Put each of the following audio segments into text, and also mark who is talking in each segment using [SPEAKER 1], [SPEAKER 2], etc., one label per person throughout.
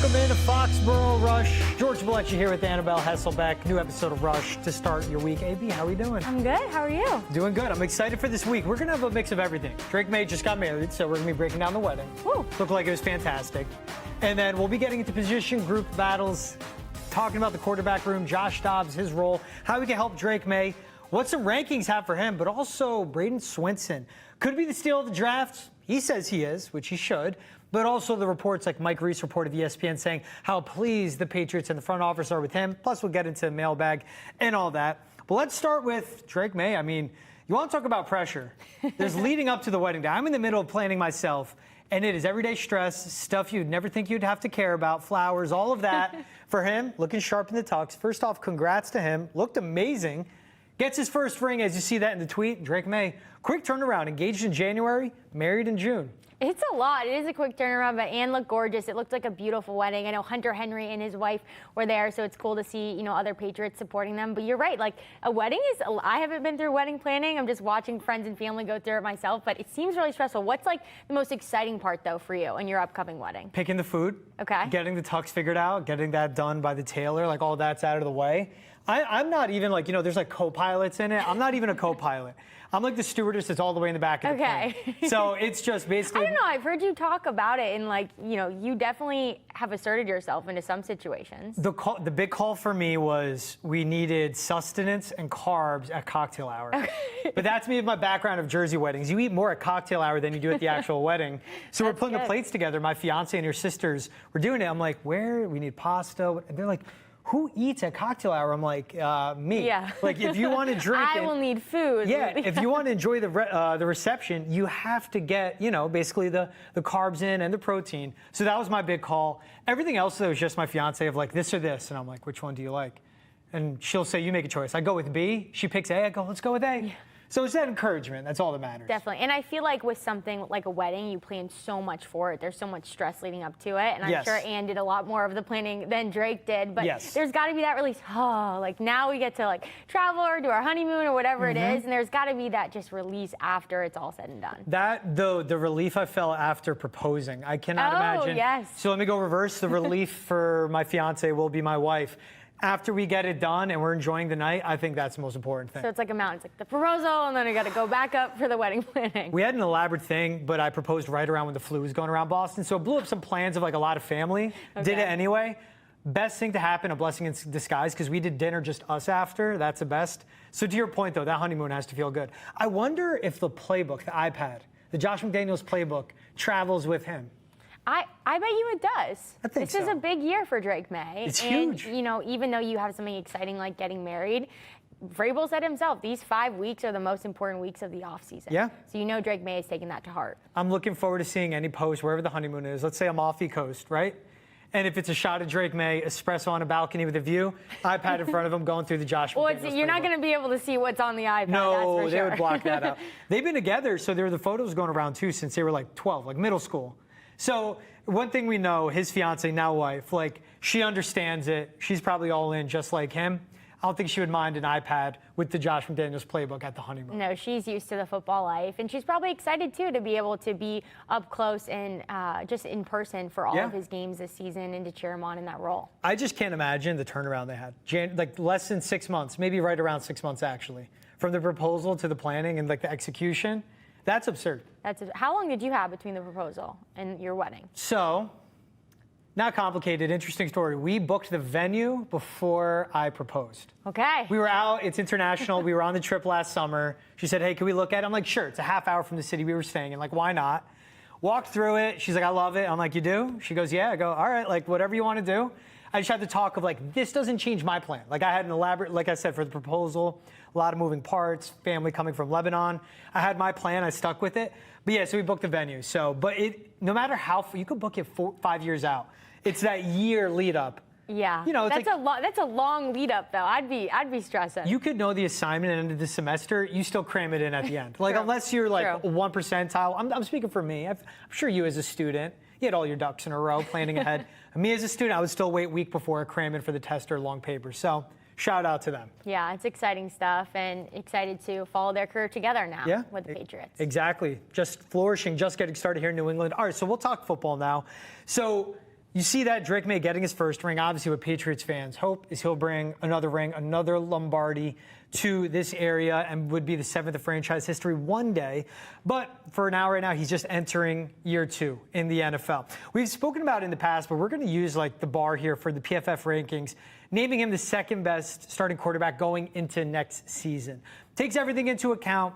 [SPEAKER 1] Welcome into Foxborough Rush. George Bleccia here with Annabelle Hesselbeck. New episode of Rush to start your week. AB, how are we doing?
[SPEAKER 2] I'm good. How are you?
[SPEAKER 1] Doing good. I'm excited for this week. We're going to have a mix of everything. Drake Maye just got married, so we're going to be breaking down the wedding.
[SPEAKER 2] Woo.
[SPEAKER 1] Looked like it was fantastic. And then we'll be getting into position group battles, talking about the quarterback room, Josh Dobbs, his role, how we can help Drake Maye, what some rankings have for him, but also Bradyn Swinson. Could be the steal of the draft. He says he is, which he should. But also the reports like Mike Reese reported of ESPN saying how pleased the Patriots and the front office are with him. Plus, we'll get into mailbag and all that. But let's start with Drake Maye. I mean, you want to talk about pressure. There's leading up to the wedding day. I'm in the middle of planning myself, and it is everyday stress, stuff you'd never think you'd have to care about, flowers, all of that. For him, looking sharp in the tux. First off, congrats to him. Looked amazing. Gets his first ring, as you see that in the tweet. Drake Maye, quick turnaround. Engaged in January, married in June.
[SPEAKER 2] It's a lot. It is a quick turnaround, but Anne looked gorgeous. It looked like a beautiful wedding. I know Hunter Henry and his wife were there, so it's cool to see, other Patriots supporting them. But you're right. Like, a wedding is, I haven't been through wedding planning. I'm just watching friends and family go through it myself, but it seems really stressful. What's, like, the most exciting part, though, for you in your upcoming wedding?
[SPEAKER 1] Picking the food.
[SPEAKER 2] Okay.
[SPEAKER 1] Getting the tux figured out, getting that done by the tailor, like, all that's out of the way. I'm not even, like, there's, like, co-pilots in it. I'm not even a co-pilot. I'm like the stewardess that's all the way in the back of the plane. So it's just basically...
[SPEAKER 2] I don't know. I've heard you talk about it, and, like, you definitely have asserted yourself into some situations.
[SPEAKER 1] The big call for me was we needed sustenance and carbs at cocktail hour. Okay. But that's me with my background of Jersey weddings. You eat more at cocktail hour than you do at the actual wedding. So we're putting the plates together. My fiance and your sisters were doing it. I'm like, where? We need pasta. And they're like... Who eats at cocktail hour? I'm like, me.
[SPEAKER 2] Yeah.
[SPEAKER 1] Like, if you want to drink,
[SPEAKER 2] I will need food.
[SPEAKER 1] Yeah. If you want to enjoy the reception, you have to get, basically the carbs in and the protein. So that was my big call. Everything else though was just my fiance of like this or this, and I'm like, which one do you like? And she'll say, you make a choice. I go with B. She picks A. I go, let's go with A. Yeah. So it's that encouragement. That's all that matters.
[SPEAKER 2] Definitely. And I feel like with something like a wedding, you plan so much for it. There's so much stress leading up to it. And I'm sure Anne did a lot more of the planning than Drake did. But there's got to be that release. Oh, like now we get to like travel or do our honeymoon or whatever it is. And there's got to be that just release after it's all said and done.
[SPEAKER 1] That, though, the relief I felt after proposing. I cannot imagine.
[SPEAKER 2] Yes.
[SPEAKER 1] So let me go reverse. The relief for my fiance will be my wife. After we get it done and we're enjoying the night, I think that's the most important thing.
[SPEAKER 2] So it's like a mountain. It's like the proposal, and then I got to go back up for the wedding planning.
[SPEAKER 1] We had an elaborate thing, but I proposed right around when the flu was going around Boston. So it blew up some plans of like a lot of family. Okay. Did it anyway. Best thing to happen, a blessing in disguise, because we did dinner just us after. That's the best. So to your point, though, that honeymoon has to feel good. I wonder if the playbook, the iPad, the Josh McDaniels playbook, travels with him.
[SPEAKER 2] I bet you it does.
[SPEAKER 1] I think
[SPEAKER 2] this is a big year for Drake Maye.
[SPEAKER 1] It's huge.
[SPEAKER 2] Even though you have something exciting like getting married, Vrabel said himself, these 5 weeks are the most important weeks of the offseason.
[SPEAKER 1] Yeah.
[SPEAKER 2] So Drake Maye is taking that to heart.
[SPEAKER 1] I'm looking forward to seeing any post wherever the honeymoon is. Let's say Amalfi Coast, right? And if it's a shot of Drake Maye, espresso on a balcony with a view, iPad in front of him going through the Josh McDaniels playbook.
[SPEAKER 2] You're not going to be able to see what's on the iPad,
[SPEAKER 1] no,
[SPEAKER 2] that's for sure.
[SPEAKER 1] They would block that out. They've been together, so there were the photos going around, too, since they were like 12, like middle school. So one thing we know, his fiance, now wife, like she understands it. She's probably all in just like him. I don't think she would mind an iPad with the Josh McDaniels playbook at the honeymoon.
[SPEAKER 2] No, she's used to the football life. And she's probably excited, too, to be able to be up close and just in person for all of his games this season and to cheer him on in that role.
[SPEAKER 1] I just can't imagine the turnaround they had. Like less than 6 months, maybe right around 6 months, actually, from the proposal to the planning and like the execution. That's absurd.
[SPEAKER 2] How long did you have between the proposal and your wedding?
[SPEAKER 1] So, not complicated, interesting story. We booked the venue before I proposed.
[SPEAKER 2] Okay.
[SPEAKER 1] We were out, it's international. We were on the trip last summer. She said, hey, can we look at it? I'm like, sure, it's a half hour from the city we were staying in. Like, why not? Walked through it. She's like, I love it. I'm like, you do? She goes, yeah. I go, all right, like, whatever you want to do. I just had to talk of like, this doesn't change my plan. Like I had an elaborate, like I said, for the proposal, a lot of moving parts, family coming from Lebanon. I had my plan, I stuck with it. But yeah, so we booked the venue. So, but no matter how, you could book it 5 years out. It's that year lead up.
[SPEAKER 2] Yeah, that's a long lead up though. I'd be stressing.
[SPEAKER 1] You could know the assignment at the end of the semester. You still cram it in at the end. Like unless you're like 1 percentile. I'm speaking for me. I'm sure you as a student, you had all your ducks in a row planning ahead. Me as a student, I would still wait a week before I cram in for the test or long paper. So shout out to them.
[SPEAKER 2] Yeah, it's exciting stuff and excited to follow their career together now with the Patriots.
[SPEAKER 1] Exactly. Just flourishing, just getting started here in New England. All right, so we'll talk football now. So You see that Drake Maye getting his first ring. Obviously, what Patriots fans hope is he'll bring another ring, another Lombardi to this area, and would be the 7th of franchise history one day. But for now, right now, he's just entering year 2 in the NFL. We've spoken about it in the past, but we're going to use like the bar here for the PFF rankings, naming him the 2nd best starting quarterback going into next season. Takes everything into account.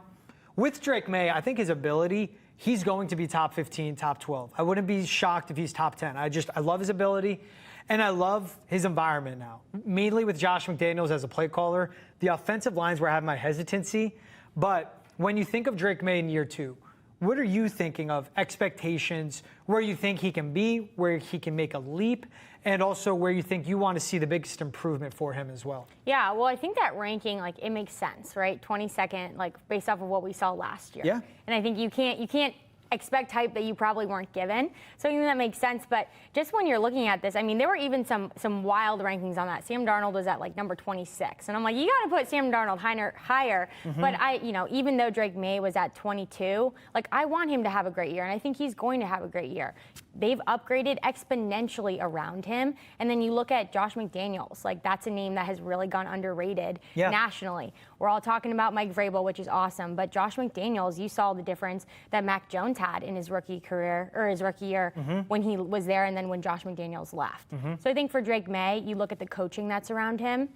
[SPEAKER 1] With Drake Maye, I think his ability, he's going to be top 15, top 12. I wouldn't be shocked if he's top 10. I love his ability, and I love his environment now. Mainly with Josh McDaniels as a play caller, the offensive lines where I have my hesitancy. But when you think of Drake Maye in year 2, what are you thinking of expectations, where you think he can be, where he can make a leap, and also where you think you want to see the biggest improvement for him as well?
[SPEAKER 2] Yeah, well, I think that ranking, like, it makes sense, right? 22nd, like, based off of what we saw last year.
[SPEAKER 1] Yeah.
[SPEAKER 2] And I think you can't expect hype that you probably weren't given. So I think that makes sense. But just when you're looking at this, I mean, there were even some wild rankings on that. Sam Darnold was at like number 26. And I'm like, you got to put Sam Darnold higher.
[SPEAKER 1] Mm-hmm.
[SPEAKER 2] But even though Drake Maye was at 22, like, I want him to have a great year. And I think he's going to have a great year. They've upgraded exponentially around him. And then you look at Josh McDaniels, like, that's a name that has really gone underrated nationally. We're all talking about Mike Vrabel, which is awesome. But Josh McDaniels, you saw the difference that Mac Jones had in his rookie career, or his rookie year, when he was there, and then when Josh McDaniels left. So I think for Drake Maye, you look at the coaching that's around him,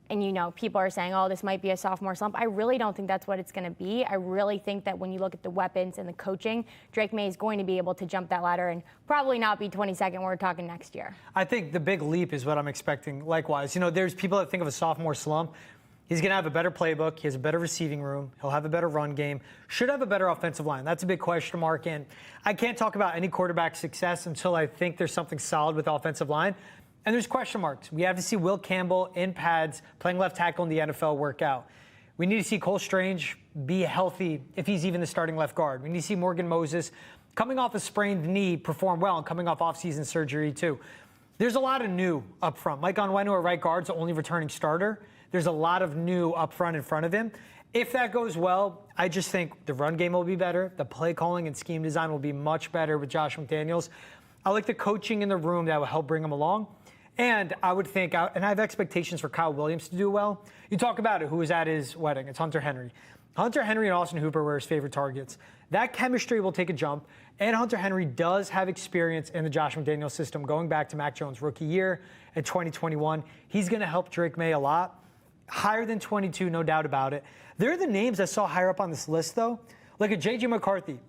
[SPEAKER 2] and people are saying, oh, this might be a sophomore slump. I really don't think that's what it's going to be. I really think that when you look at the weapons and the coaching, Drake Maye is going to be able to jump that ladder and probably not be 22nd. We're talking next year. I
[SPEAKER 1] think the big leap is what I'm expecting. Likewise, there's people that think of a sophomore slump. He's going to have a better playbook. He has a better receiving room. He'll have a better run game. Should have a better offensive line. That's a big question mark. And I can't talk about any quarterback success until I think there's something solid with the offensive line. And there's question marks. We have to see Will Campbell in pads playing left tackle in the NFL work out. We need to see Cole Strange be healthy if he's even the starting left guard. We need to see Morgan Moses coming off a sprained knee perform well and coming off offseason surgery too. There's a lot of new up front. Mike Onwenu at right guard's the only returning starter. There's a lot of new up front in front of him. If that goes well, I just think the run game will be better. The play calling and scheme design will be much better with Josh McDaniels. I like the coaching in the room that will help bring him along. And I would think, and I have expectations for Kyle Williams to do well. You talk about it, who was at his wedding. It's Hunter Henry. Hunter Henry and Austin Hooper were his favorite targets. That chemistry will take a jump. And Hunter Henry does have experience in the Josh McDaniels system going back to Mac Jones' rookie year in 2021. He's going to help Drake Maye a lot. Higher than 22, no doubt about it. They're the names I saw higher up on this list, though. Like a J.J. McCarthy.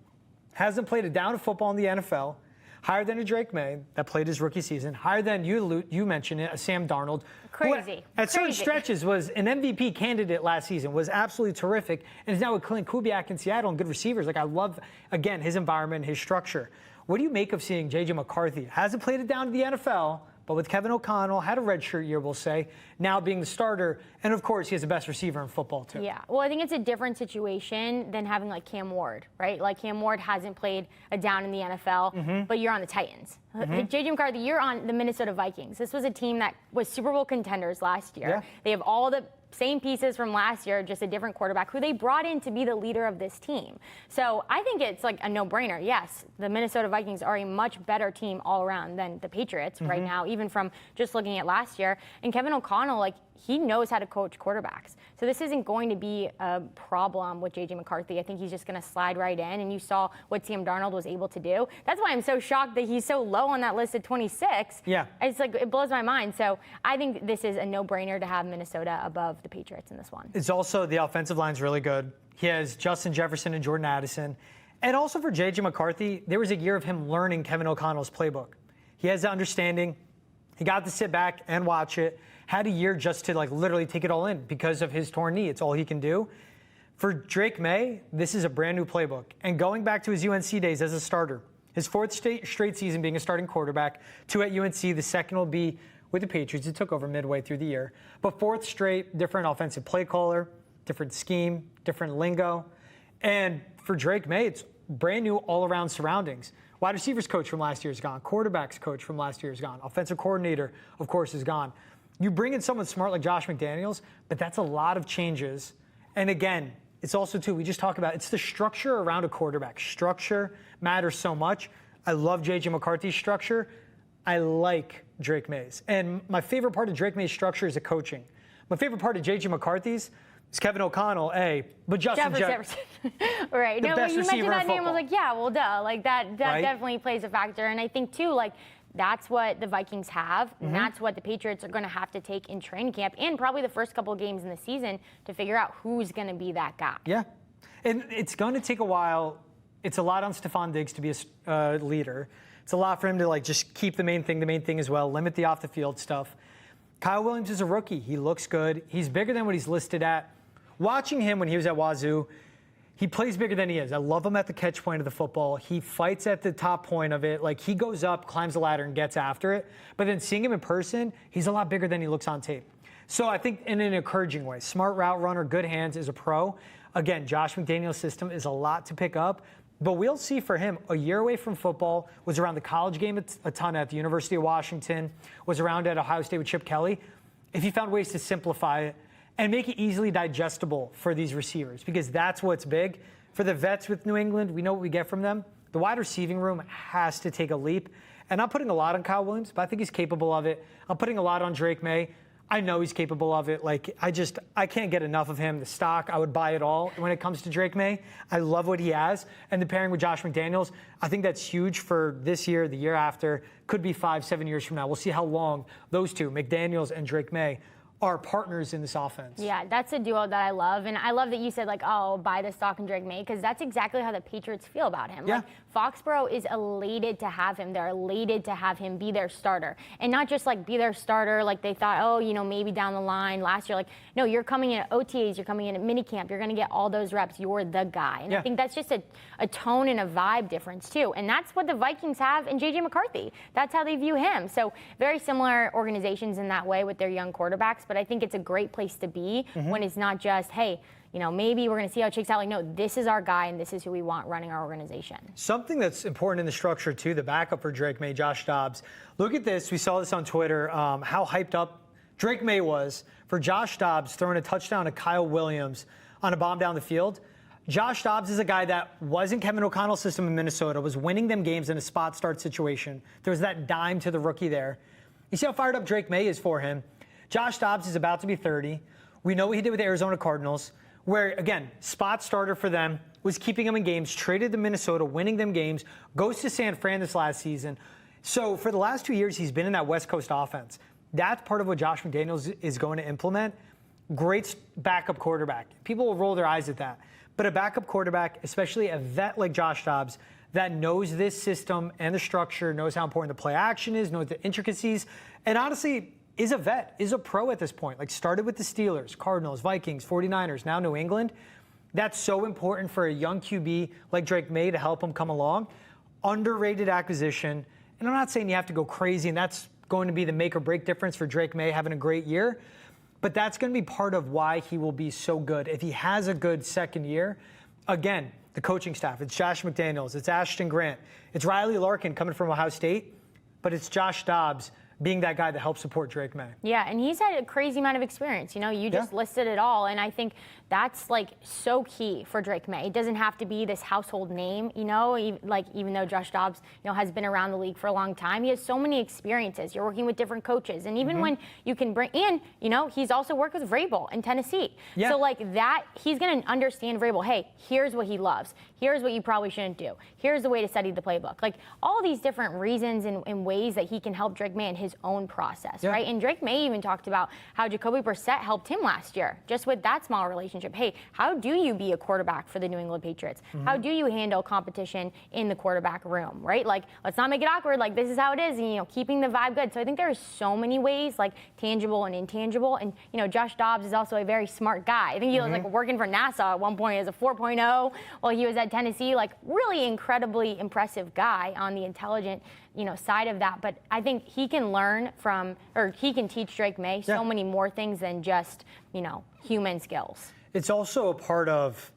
[SPEAKER 1] Hasn't played a down of football in the NFL. Higher than a Drake Maye that played his rookie season. Higher than, you mentioned it, a Sam Darnold.
[SPEAKER 2] Crazy.
[SPEAKER 1] At certain stretches was an MVP candidate last season, was absolutely terrific, and is now with Clint Kubiak in Seattle and good receivers. Like, I love, again, his environment, his structure. What do you make of seeing J.J. McCarthy? Hasn't played it down to the NFL, but with Kevin O'Connell, had a redshirt year, we'll say, now being the starter. And, of course, he has the best receiver in football, too.
[SPEAKER 2] Yeah, well, I think it's a different situation than having, like, Cam Ward, right? Like, Cam Ward hasn't played a down in the NFL, but you're on the Titans. J.J. McCarthy, you're on the Minnesota Vikings. This was a team that was Super Bowl contenders last year.
[SPEAKER 1] Yeah.
[SPEAKER 2] They have all the same pieces from last year, just a different quarterback who they brought in to be the leader of this team. So I think it's like a no-brainer. Yes, the Minnesota Vikings are a much better team all around than the Patriots right now, even from just looking at last year. And Kevin O'Connell, like, he knows how to coach quarterbacks. So this isn't going to be a problem with J.J. McCarthy. I think he's just going to slide right in, and you saw what Sam Darnold was able to do. That's why I'm so shocked that he's so low on that list at 26.
[SPEAKER 1] Yeah.
[SPEAKER 2] It's like, it blows my mind. So I think this is a no-brainer to have Minnesota above the Patriots in this one.
[SPEAKER 1] It's also, the offensive line's really good. He has Justin Jefferson and Jordan Addison. And also for J.J. McCarthy, there was a year of him learning Kevin O'Connell's playbook. He has the understanding. He got to sit back and watch it. Had a year just to, like, literally take it all in because of his torn knee. It's all he can do. For Drake Maye, this is a brand new playbook. And going back to his UNC days as a starter, his 4th straight season being a starting quarterback, 2 at UNC, the second will be with the Patriots. It took over midway through the year. But 4th straight, different offensive play caller, different scheme, different lingo. And for Drake Maye, it's brand new all-around surroundings. Wide receivers coach from last year is gone. Quarterbacks coach from last year is gone. Offensive coordinator, of course, is gone. You bring in someone smart like Josh McDaniels, but that's a lot of changes. And again, it's also, too, we just talk about, it's the structure around a quarterback. Structure matters so much. I love J.J. McCarthy's structure. I like Drake Maye's. And my favorite part of Drake Maye's structure is the coaching. My favorite part of J.J. McCarthy's is Kevin O'Connell, but Justin Jefferson.
[SPEAKER 2] Right.
[SPEAKER 1] The
[SPEAKER 2] No,
[SPEAKER 1] best
[SPEAKER 2] when you mentioned
[SPEAKER 1] receiver in
[SPEAKER 2] that name, I was
[SPEAKER 1] football.
[SPEAKER 2] like, yeah, well, duh. Like, that
[SPEAKER 1] Right?
[SPEAKER 2] definitely plays a factor. And I think, too, like, that's what the Vikings have, and that's what the Patriots are going to have to take in training camp and probably the first couple of games in the season to figure out who's going to be that guy.
[SPEAKER 1] Yeah. And it's going to take a while. It's a lot on Stephon Diggs to be a leader. It's a lot for him to, like, just keep the main thing as well, limit the off-the-field stuff. Kyle Williams is a rookie. He looks good. He's bigger than what he's listed at. Watching him when he was at Wazoo, he plays bigger than he is. I love him at the catch point of the football. He fights at the top point of it. Like, he goes up, climbs the ladder, and gets after it. But then seeing him in person, he's a lot bigger than he looks on tape. So I think in an encouraging way, smart route runner, good hands, is a pro. Again, Josh McDaniels' system is a lot to pick up. But we'll see for him, a year away from football, was around the college game a ton at the University of Washington, was around at Ohio State with Chip Kelly. If he found ways to simplify it and make it easily digestible for these receivers, because that's what's big. For the vets with New England, we know what we get from them. The wide receiving room has to take a leap. And I'm putting a lot on Kyle Williams, but I think he's capable of it. I'm putting a lot on Drake Maye. I know he's capable of it. Like, I can't get enough of him. The stock, I would buy it all when it comes to Drake Maye. I love what he has. And the pairing with Josh McDaniels, I think that's huge for this year, the year after. Could be 5-7 years from now. We'll see how long those two, McDaniels and Drake Maye, are partners in this offense.
[SPEAKER 2] Yeah, that's a duo that I love. And I love that you said, like, oh, buy the stock in Drake Maye, because that's exactly how the Patriots feel about him.
[SPEAKER 1] Yeah.
[SPEAKER 2] Like, Foxborough is elated to have him. They're elated to have him be their starter. And not just, like, be their starter like they thought, oh, you know, maybe down the line last year. Like, no, you're coming in at OTAs, you're coming in at minicamp, you're going to get all those reps. You're the guy. And I think that's just a tone and a vibe difference, too. And that's what the Vikings have in J.J. McCarthy. That's how they view him. So very similar organizations in that way with their young quarterbacks. But I think it's a great place to be when it's not just, hey, you know, maybe we're going to see how it shakes out. Like, no, this is our guy and this is who we want running our organization.
[SPEAKER 1] Something that's important in the structure, too, the backup for Drake Maye, Josh Dobbs. Look at this. We saw this on Twitter, how hyped up Drake Maye was for Josh Dobbs throwing a touchdown to Kyle Williams on a bomb down the field. Josh Dobbs is a guy that was in Kevin O'Connell's system in Minnesota, was winning them games in a spot start situation. There was that dime to the rookie there. You see how fired up Drake Maye is for him. Josh Dobbs is about to be 30. We know what he did with the Arizona Cardinals, where, again, spot starter for them, was keeping them in games, traded to Minnesota, winning them games, goes to San Fran this last season. So for the last 2 years, he's been in that West Coast offense. That's part of what Josh McDaniels is going to implement. Great backup quarterback. People will roll their eyes at that. But a backup quarterback, especially a vet like Josh Dobbs, that knows this system and the structure, knows how important the play action is, knows the intricacies, and honestly, is a vet, is a pro at this point. Like, started with the Steelers, Cardinals, Vikings, 49ers, now New England. That's so important for a young QB like Drake Maye to help him come along. Underrated acquisition. And I'm not saying you have to go crazy, and that's going to be the make or break difference for Drake Maye having a great year. But that's going to be part of why he will be so good. If he has a good second year, again, the coaching staff, it's Josh McDaniels, it's Ashton Grant, it's Riley Larkin coming from Ohio State, but it's Josh Dobbs being that guy that helps support Drake Maye.
[SPEAKER 2] Yeah, and he's had a crazy amount of experience. You know, you just listed it all, and I think that's, like, so key for Drake Maye. It doesn't have to be this household name, you know, even though Josh Dobbs, you know, has been around the league for a long time. He has so many experiences. You're working with different coaches, and even when you can bring in, you know, he's also worked with Vrabel in Tennessee.
[SPEAKER 1] Yeah.
[SPEAKER 2] So, like, that, he's going to understand Vrabel. Hey, here's what he loves. Here's what you probably shouldn't do. Here's the way to study the playbook. Like, all these different reasons and ways that he can help Drake Maye in his own process, right? And Drake Maye even talked about how Jacoby Brissett helped him last year, just with that small relationship. Hey, how do you be a quarterback for the New England Patriots? How do you handle competition in the quarterback room, right? Like, let's not make it awkward. Like, this is how it is, and, you know, keeping the vibe good. So I think there are so many ways, like, tangible and intangible. And, you know, Josh Dobbs is also a very smart guy. I think he was, like, working for NASA at one point as a 4.0 while he was at Tennessee. Like, really incredibly impressive guy on the intelligent, you know, side of that. But I think he can learn from, or he can teach Drake Maye so many more things than just, you know, human skills.
[SPEAKER 1] It's also a part of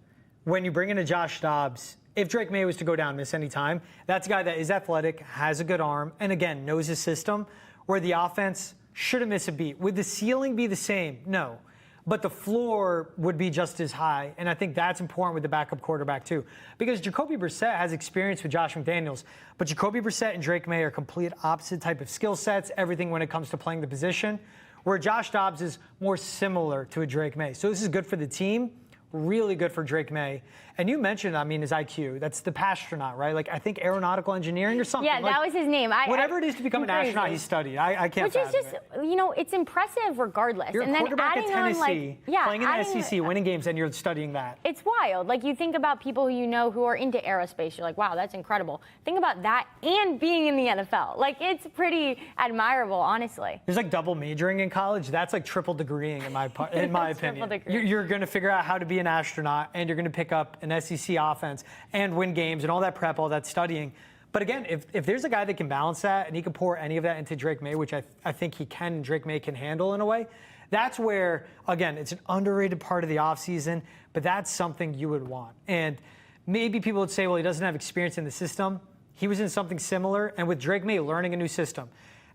[SPEAKER 1] when you bring in a Josh Dobbs, if Drake Maye was to go down, miss any time, that's a guy that is athletic, has a good arm, and again, knows his system, where the offense shouldn't miss a beat. Would the ceiling be the same? No. but the floor would be just as high. And I think that's important with the backup quarterback too. Because Jacoby Brissett has experience with Josh McDaniels, but Jacoby Brissett and Drake Maye are complete opposite type of skill sets, everything when it comes to playing the position, where Josh Dobbs is more similar to a Drake Maye. So this is good for the team, really good for Drake Maye. And you mentioned, I mean, his IQ. That's the astronaut, right? Like, I think aeronautical engineering or something.
[SPEAKER 2] Yeah, that was his name.
[SPEAKER 1] Whatever it is to become an astronaut, he studied. I can't
[SPEAKER 2] Which is just, it's impressive regardless.
[SPEAKER 1] You're
[SPEAKER 2] and
[SPEAKER 1] a quarterback
[SPEAKER 2] then
[SPEAKER 1] at
[SPEAKER 2] adding
[SPEAKER 1] Tennessee, playing in the SEC, winning games, and you're studying that.
[SPEAKER 2] It's wild. Like, you think about people who who are into aerospace. You're like, wow, that's incredible. Think about that and being in the NFL. Like, it's pretty admirable, honestly.
[SPEAKER 1] There's like double majoring in college. That's like triple degreeing in my opinion. You're going to figure out how to be an astronaut, and you're going to pick up an SEC offense and win games and all that prep, all that studying. But again, if there's a guy that can balance that and he can pour any of that into Drake Maye, which I think he can, and Drake Maye can handle in a way, that's where, again, it's an underrated part of the offseason, but that's something you would want. And maybe people would say, well, he doesn't have experience in the system. He was in something similar, and with Drake Maye learning a new system.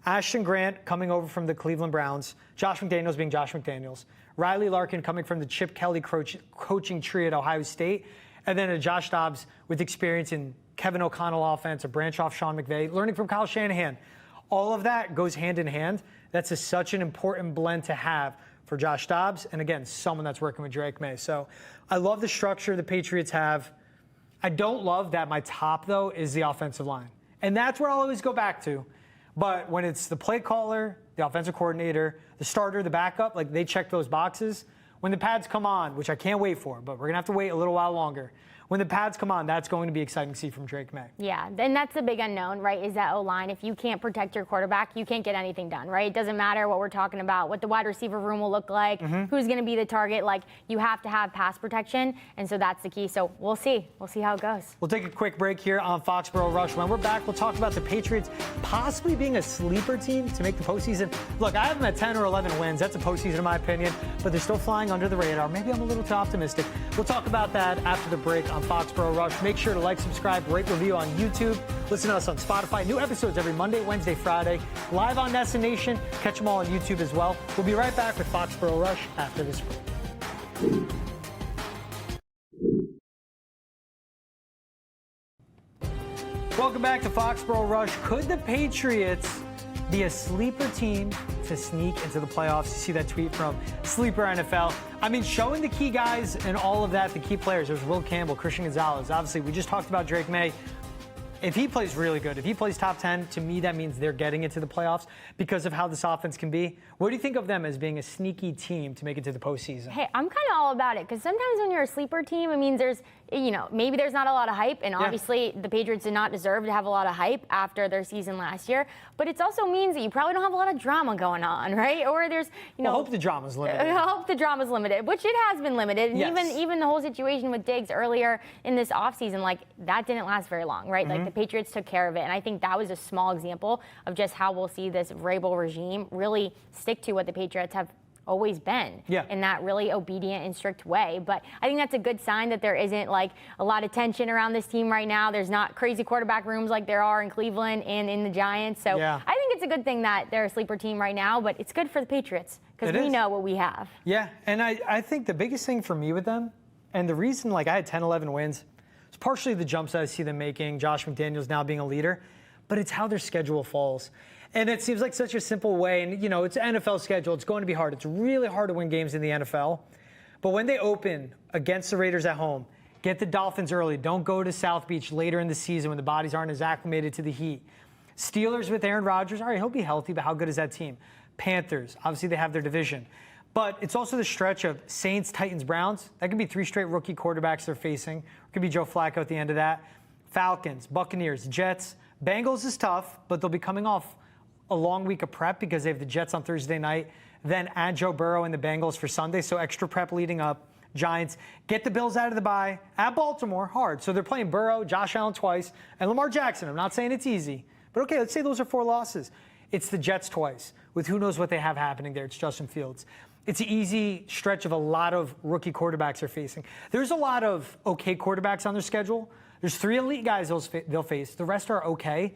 [SPEAKER 1] Ashton Grant coming over from the Cleveland Browns, Josh McDaniels being Josh McDaniels, Riley Larkin coming from the Chip Kelly coaching tree at Ohio State, and then a Josh Dobbs with experience in Kevin O'Connell offense, a branch off Sean McVay, learning from Kyle Shanahan. All of that goes hand in hand. That's such an important blend to have for Josh Dobbs, and again, someone that's working with Drake Maye. So I love the structure the Patriots have. I don't love that my top, though, is the offensive line. And that's where I'll always go back to. But when it's the play caller, the offensive coordinator, the starter, the backup, like they check those boxes. When the pads come on, which I can't wait for, but we're going to have to wait a little while longer. When the pads come on, that's going to be exciting to see from Drake Maye.
[SPEAKER 2] Yeah, and that's the big unknown, right, is that O-line. If you can't protect your quarterback, you can't get anything done, right? It doesn't matter what we're talking about, what the wide receiver room will look like, who's going to be the target. Like, you have to have pass protection, and so that's the key. So we'll see. We'll see how it goes.
[SPEAKER 1] We'll take a quick break here on Foxborough Rush. When we're back, we'll talk about the Patriots possibly being a sleeper team to make the postseason. Look, I have them at 10 or 11 wins. That's a postseason in my opinion, but they're still flying under the radar. Maybe I'm a little too optimistic. We'll talk about that after the break on Foxborough Rush. Make sure to like, subscribe, rate, review on YouTube. Listen to us on Spotify. New episodes every Monday, Wednesday, Friday. Live on Nessa Nation. Catch them all on YouTube as well. We'll be right back with Foxborough Rush after this break. Welcome back to Foxborough Rush. Could the Patriots be a sleeper team to sneak into the playoffs? You see that tweet from Sleeper NFL. I mean, showing the key guys and all of that, the key players. There's Will Campbell, Christian Gonzalez. Obviously, we just talked about Drake Maye. If he plays really good, if he plays top 10, to me that means they're getting into the playoffs because of how this offense can be. What do you think of them as being a sneaky team to make it to the postseason?
[SPEAKER 2] Hey, I'm kind of all about it because sometimes when you're a sleeper team, it means there's, maybe there's not a lot of hype, and obviously the Patriots did not deserve to have a lot of hype after their season last year. But it also means that you probably don't have a lot of drama going on, right? Or there's,
[SPEAKER 1] I hope the drama's limited.
[SPEAKER 2] I hope the drama's limited, which it has been limited. And
[SPEAKER 1] yes.
[SPEAKER 2] even the whole situation with Diggs earlier in this offseason, like that didn't last very long, right? Like the Patriots took care of it, and I think that was a small example of just how we'll see this Vrabel regime really stick to what the Patriots have always been in that really obedient and strict way. But I think that's a good sign that there isn't like a lot of tension around this team right now. There's not crazy quarterback rooms like there are in Cleveland and in the Giants. So I think it's a good thing that they're a sleeper team right now, but it's good for the Patriots because we know what we have.
[SPEAKER 1] Yeah, and I think the biggest thing for me with them, and the reason like I had 10, 11 wins, it's partially the jumps that I see them making, Josh McDaniels now being a leader, but it's how their schedule falls. And it seems like such a simple way. And, it's an NFL schedule. It's going to be hard. It's really hard to win games in the NFL. But when they open against the Raiders at home, get the Dolphins early. Don't go to South Beach later in the season when the bodies aren't as acclimated to the heat. Steelers with Aaron Rodgers. All right, he'll be healthy, but how good is that team? Panthers. Obviously, they have their division. But it's also the stretch of Saints, Titans, Browns. That could be 3 straight rookie quarterbacks they're facing. It could be Joe Flacco at the end of that. Falcons, Buccaneers, Jets. Bengals is tough, but they'll be coming off a long week of prep because they have the Jets on Thursday night, then add Joe Burrow and the Bengals for Sunday, so extra prep leading up. Giants, get the Bills out of the bye. At Baltimore, hard. So they're playing Burrow, Josh Allen twice, and Lamar Jackson. I'm not saying it's easy, but okay, let's say those are 4 losses. It's the Jets twice, with who knows what they have happening there. It's Justin Fields. It's an easy stretch of a lot of rookie quarterbacks they're facing. There's a lot of okay quarterbacks on their schedule. There's 3 elite guys they'll face. The rest are okay.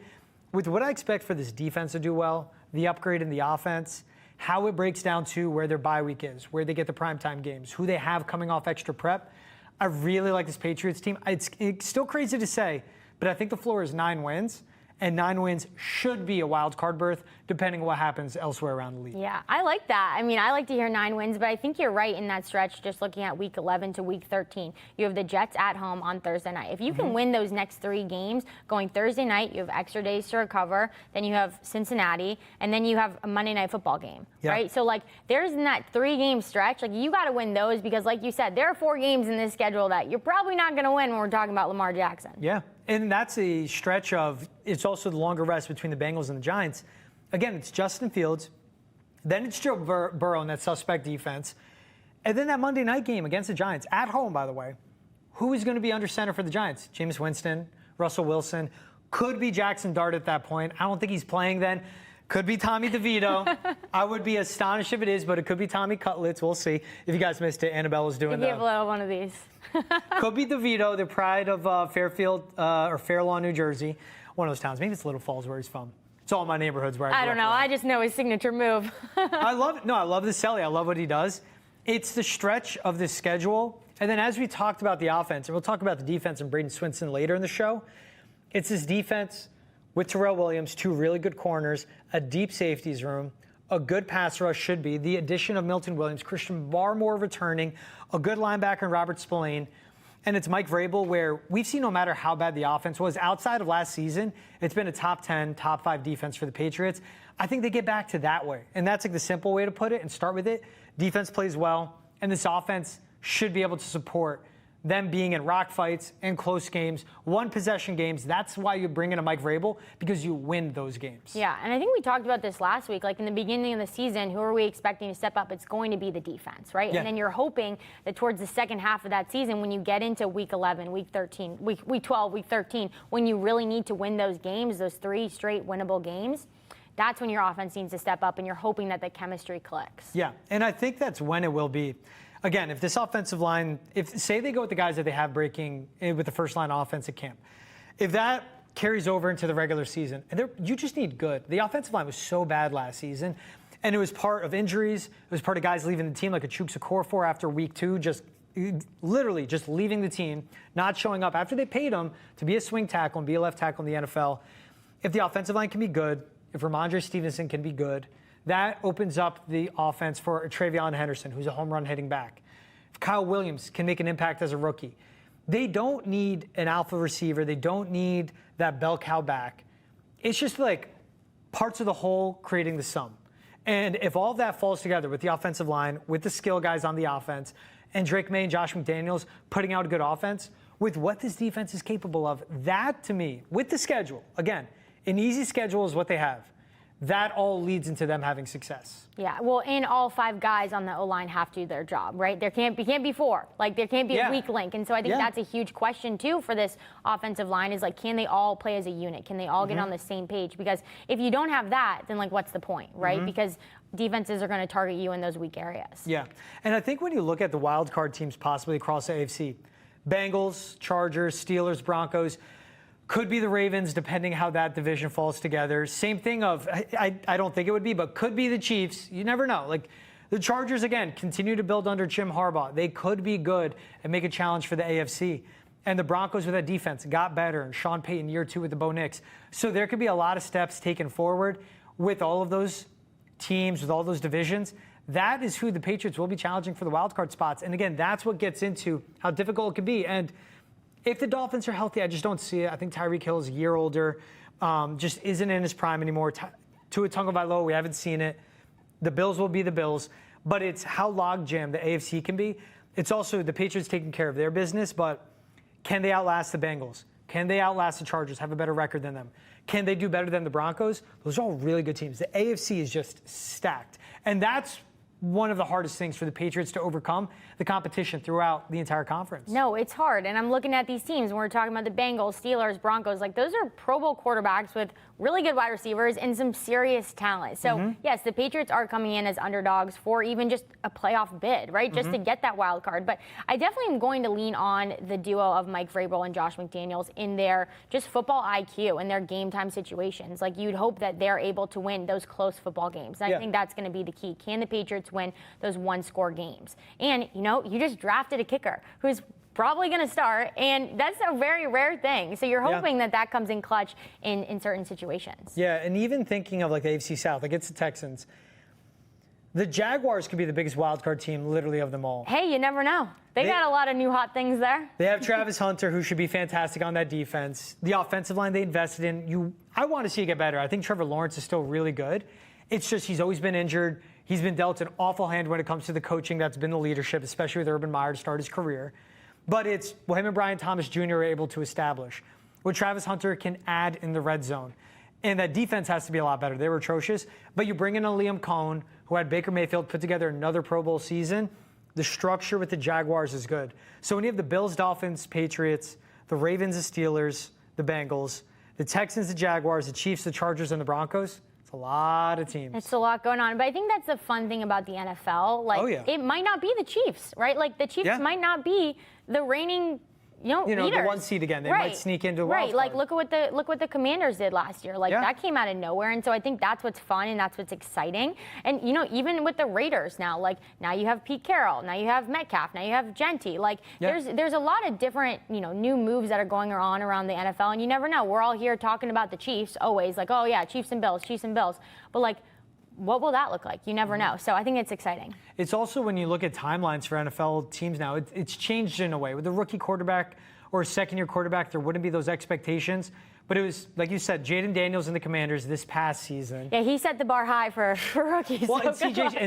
[SPEAKER 1] With what I expect for this defense to do well, the upgrade in the offense, how it breaks down to where their bye week is, where they get the primetime games, who they have coming off extra prep. I really like this Patriots team. It's still crazy to say, but I think the floor is 9 wins. And 9 wins should be a wild card berth, depending on what happens elsewhere around the league.
[SPEAKER 2] Yeah, I like that. I mean, I like to hear 9 wins, but I think you're right in that stretch, just looking at week 11 to week 13. You have the Jets at home on Thursday night. If you can win those next 3 games, going Thursday night, you have extra days to recover. Then you have Cincinnati, and then you have a Monday Night Football game, right? So, like, there's in that 3-game stretch, like, you got to win those because, like you said, there are 4 games in this schedule that you're probably not going to win when we're talking about Lamar Jackson.
[SPEAKER 1] Yeah. And that's a stretch of, it's also the longer rest between the Bengals and the Giants. Again, it's Justin Fields. Then it's Joe Burrow and that suspect defense. And then that Monday night game against the Giants, at home, by the way. Who is going to be under center for the Giants? Jameis Winston, Russell Wilson. Could be Jackson Dart at that point. I don't think he's playing then. Could be Tommy DeVito. I would be astonished if it is, but it could be Tommy Cutlets. We'll see. If you guys missed it, Annabella's doing
[SPEAKER 2] Give a little one of these.
[SPEAKER 1] Could be DeVito, the pride of Fairfield or Fair Lawn, New Jersey. One of those towns. Maybe it's Little Falls where he's from. It's all my neighborhoods where I
[SPEAKER 2] don't know. I just know his signature move.
[SPEAKER 1] I love it. No, I love the Selly. I love what he does. It's the stretch of this schedule. And then as we talked about the offense, and we'll talk about the defense and Bradyn Swinson later in the show, it's this defense with Terrell Williams, 2 really good corners, a deep safeties room, a good pass rush should be, the addition of Milton Williams, Christian Barmore returning, a good linebacker in Robert Spillane, and it's Mike Vrabel, where we've seen no matter how bad the offense was, outside of last season, it's been a top 10, top 5 defense for the Patriots. I think they get back to that way, and that's like the simple way to put it and start with it. Defense plays well, and this offense should be able to support them being in rock fights and close games, 1-possession games. That's why you bring in a Mike Vrabel, because you win those games.
[SPEAKER 2] Yeah, and I think we talked about this last week. Like in the beginning of the season, who are we expecting to step up? It's going to be the defense, right?
[SPEAKER 1] Yeah.
[SPEAKER 2] And then you're hoping that towards the second half of that season, when you get into week 11, week 13, week 12, week 13, when you really need to win those games, those 3 straight winnable games, that's when your offense needs to step up, and you're hoping that the chemistry clicks.
[SPEAKER 1] Yeah, and I think that's when it will be. Again, if this offensive line, say they go with the guys that they have breaking with the first-line offense at camp, if that carries over into the regular season, you just need good. The offensive line was so bad last season, and it was part of injuries. It was part of guys leaving the team, like a Chuks Okorafor after week 2, just literally just leaving the team, not showing up after they paid him to be a swing tackle and be a left tackle in the NFL. If the offensive line can be good, if Ramondre Stevenson can be good, that opens up the offense for Travion Henderson, who's a home run hitting back. If Kyle Williams can make an impact as a rookie, they don't need an alpha receiver. They don't need that bell cow back. It's just like parts of the whole creating the sum. And if all of that falls together with the offensive line, with the skill guys on the offense, and Drake Maye and Josh McDaniels putting out a good offense, with what this defense is capable of, that to me, with the schedule, again, an easy schedule is what they have. That all leads into them having success.
[SPEAKER 2] Yeah, well, and all 5 guys on the O-line have to do their job, right? There can't be 4. Like, there can't be a weak link. And so I think that's a huge question, too, for this offensive line is, like, can they all play as a unit? Can they all get on the same page? Because if you don't have that, then, like, what's the point, right? Because defenses are going to target you in those weak areas.
[SPEAKER 1] Yeah, and I think when you look at the wild card teams possibly across the AFC, Bengals, Chargers, Steelers, Broncos, could be the Ravens, depending how that division falls together. Same thing of, I don't think it would be, but could be the Chiefs. You never know. Like, the Chargers, again, continue to build under Jim Harbaugh. They could be good and make a challenge for the AFC. And the Broncos with that defense got better. And Sean Payton, year 2 with the Bo Nix. So there could be a lot of steps taken forward with all of those teams, with all those divisions. That is who the Patriots will be challenging for the wild card spots. And again, that's what gets into how difficult it can be. And if the Dolphins are healthy, I just don't see it. I think Tyreek Hill is a year older, just isn't in his prime anymore. Tua Tagovailoa, we haven't seen it. The Bills will be the Bills, but it's how logjam the AFC can be. It's also the Patriots taking care of their business, but can they outlast the Bengals? Can they outlast the Chargers, have a better record than them? Can they do better than the Broncos? Those are all really good teams. The AFC is just stacked, and that's one of the hardest things for the Patriots to overcome, the competition throughout the entire conference.
[SPEAKER 2] No, it's hard. And I'm looking at these teams when we're talking about the Bengals, Steelers, Broncos. Like, those are Pro Bowl quarterbacks with really good wide receivers and some serious talent. So, yes, the Patriots are coming in as underdogs for even just a playoff bid, right? Just to get that wild card. But I definitely am going to lean on the duo of Mike Vrabel and Josh McDaniels in their just football IQ and their game time situations. Like, you'd hope that they're able to win those close football games. And I think that's going to be the key. Can the Patriots win those one-score games? And, you know, you just drafted a kicker who's probably going to start, and that's a very rare thing. So you're hoping that comes in clutch in certain situations.
[SPEAKER 1] Yeah, and even thinking of like the AFC South, like it's the Texans. The Jaguars could be the biggest wild card team, literally, of them all.
[SPEAKER 2] Hey, you never know. They got a lot of new hot things there.
[SPEAKER 1] They have Travis Hunter, who should be fantastic on that defense. The offensive line they invested in, I want to see it get better. I think Trevor Lawrence is still really good. It's just he's always been injured. He's been dealt an awful hand when it comes to the coaching that's been the leadership, especially with Urban Meyer to start his career. But it's what him and Brian Thomas Jr. are able to establish, what Travis Hunter can add in the red zone. And that defense has to be a lot better. They were atrocious. But you bring in a Liam Cohn, who had Baker Mayfield put together another Pro Bowl season. The structure with the Jaguars is good. So when you have the Bills, Dolphins, Patriots, the Ravens, the Steelers, the Bengals, the Texans, the Jaguars, the Chiefs, the Chargers, and the Broncos, it's a lot of teams.
[SPEAKER 2] It's a lot going on. But I think that's the fun thing about the NFL. Like, it might not be the Chiefs, right? Like, the Chiefs might not be the reigning, leaders.
[SPEAKER 1] The one seed again. They might sneak into a wild card.
[SPEAKER 2] Like, look what the Commanders did last year. Like, that came out of nowhere. And so I think that's what's fun and that's what's exciting. And, even with the Raiders now, like, now you have Pete Carroll, now you have Metcalf, now you have Genty. Like, there's a lot of different, new moves that are going on around the NFL. And you never know. We're all here talking about the Chiefs always. Like, oh, yeah, Chiefs and Bills. But, like, what will that look like? You never know. So I think it's exciting. It's
[SPEAKER 1] also, when you look at timelines for NFL teams now, it's changed in a way. With a rookie quarterback or a second-year quarterback, there wouldn't be those expectations. But it was, like you said, Jaden Daniels and the Commanders this past season.
[SPEAKER 2] Yeah, he set the bar high for rookies.
[SPEAKER 1] Well, and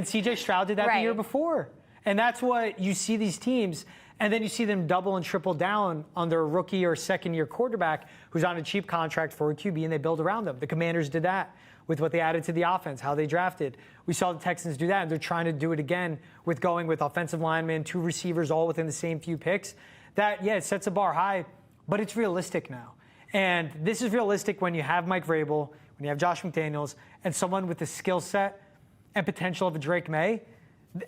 [SPEAKER 1] CJ Stroud did that the year before. And that's what you see these teams, and then you see them double and triple down on their rookie or second-year quarterback who's on a cheap contract for a QB, and they build around them. The Commanders did that with what they added to the offense, how they drafted. We saw the Texans do that, and they're trying to do it again with going with offensive linemen, 2 receivers, all within the same few picks. That, it sets a bar high, but it's realistic now. And this is realistic when you have Mike Vrabel, when you have Josh McDaniels, and someone with the skill set and potential of a Drake Maye,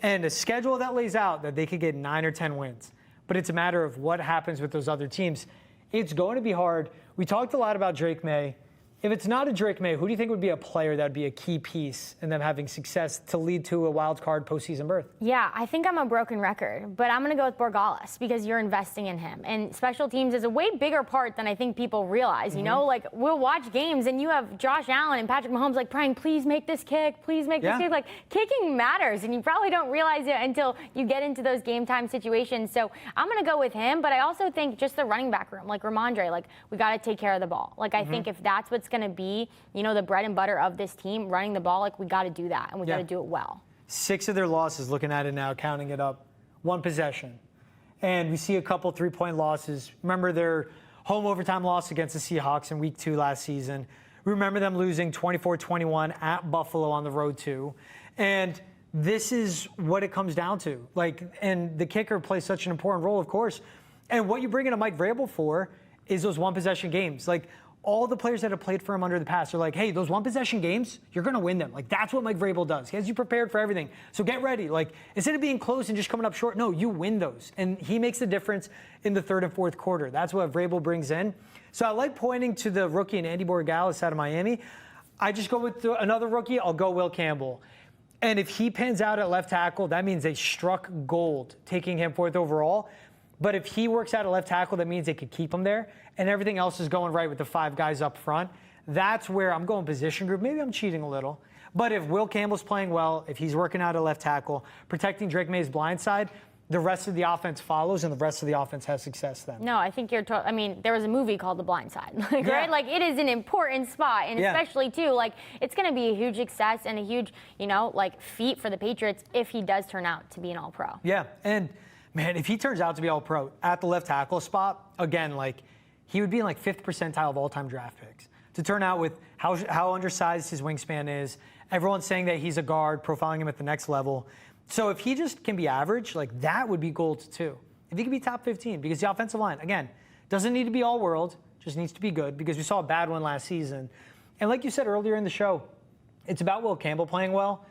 [SPEAKER 1] and a schedule that lays out that they could get 9 or 10 wins. But it's a matter of what happens with those other teams. It's going to be hard. We talked a lot about Drake Maye. If it's not a Drake Maye, who do you think would be a player that would be a key piece in them having success to lead to a wild card postseason berth?
[SPEAKER 2] Yeah, I think I'm a broken record, but I'm going to go with Borgalis because you're investing in him. And special teams is a way bigger part than I think people realize. Like, we'll watch games and you have Josh Allen and Patrick Mahomes like praying, please make this kick, please make this kick. Like, kicking matters, and you probably don't realize it until you get into those game time situations. So I'm going to go with him, but I also think just the running back room, like Ramondre, like, we got to take care of the ball. Like, I think if that's what's going to be, the bread and butter of this team, running the ball, like, we got to do that, and we got to do it well.
[SPEAKER 1] 6 of their losses, looking at it now, counting it up, 1 possession. And we see a couple 3-point losses. Remember their home overtime loss against the Seahawks in week 2 last season. Remember them losing 24-21 at Buffalo on the road too. And this is what it comes down to. Like, and the kicker plays such an important role, of course. And what you bring in a Mike Vrabel for is those 1-possession games. Like, all the players that have played for him under the past are like, hey, those 1-possession games, you're going to win them. Like, that's what Mike Vrabel does. He has you prepared for everything. So get ready. Like, instead of being close and just coming up short, no, you win those. And he makes the difference in the 3rd and 4th quarter. That's what Vrabel brings in. So I like pointing to the rookie and Andy Borgalis out of Miami. I just go with another rookie. I'll go Will Campbell. And if he pans out at left tackle, that means they struck gold, taking him 4th overall. But if he works out at left tackle, that means they could keep him there, and everything else is going right with the 5 guys up front. That's where I'm going position group. Maybe I'm cheating a little. But if Will Campbell's playing well, if he's working out at left tackle, protecting Drake Maye's blind side, the rest of the offense follows, and the rest of the offense has success then.
[SPEAKER 2] No, I think you're there was a movie called The Blind Side, right? Like, it is an important spot, and especially, too, like, it's going to be a huge success and a huge, feat for the Patriots if he does turn out to be an All-Pro.
[SPEAKER 1] Yeah, and man, if he turns out to be All-Pro at the left tackle spot, again, like, he would be in, like, 5th percentile of all-time draft picks. To turn out with how undersized his wingspan is, everyone's saying that he's a guard, profiling him at the next level. So if he just can be average, like, that would be gold, too. If he can be top 15, because the offensive line, again, doesn't need to be all-world, just needs to be good, because we saw a bad one last season. And like you said earlier in the show, it's about Will Campbell playing well,